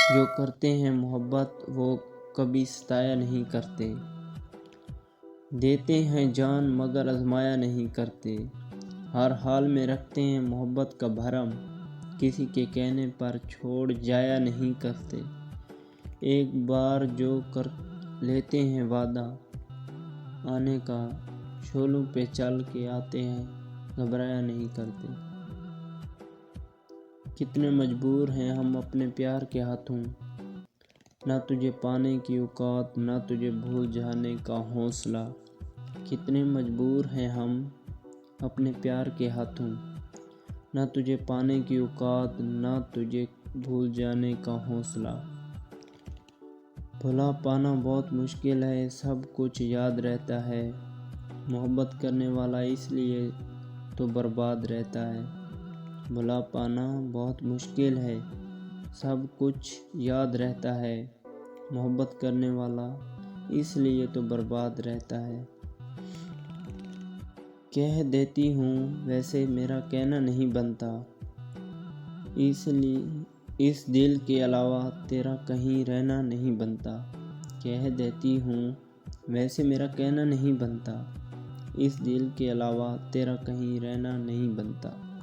جو کرتے ہیں محبت وہ کبھی ستایا نہیں کرتے، دیتے ہیں جان مگر آزمایا نہیں کرتے، ہر حال میں رکھتے ہیں محبت کا بھرم، کسی کے کہنے پر چھوڑ جایا نہیں کرتے، ایک بار جو کر لیتے ہیں وعدہ آنے کا، شعلوں پہ چل کے آتے ہیں گھبرایا نہیں کرتے۔ کتنے مجبور ہیں ہم اپنے پیار کے ہاتھوں، نہ تجھے پانے کی اوقات نہ تجھے بھول جانے کا حوصلہ، کتنے مجبور ہیں ہم اپنے پیار کے ہاتھوں، نہ تجھے پانے کی اوقات نہ تجھے بھول جانے کا حوصلہ، بھلا پانا بہت مشکل ہے سب کچھ یاد رہتا ہے، محبت کرنے والا اس لیے تو برباد رہتا ہے، بھلا پانا بہت مشکل ہے سب کچھ یاد رہتا ہے، محبت کرنے والا اس لیے تو برباد رہتا ہے۔ کہہ دیتی ہوں ویسے میرا کہنا نہیں بنتا، اس دل کے علاوہ تیرا کہیں رہنا نہیں بنتا، کہہ دیتی ہوں ویسے میرا کہنا نہیں بنتا، اس دل کے علاوہ تیرا کہیں رہنا نہیں بنتا۔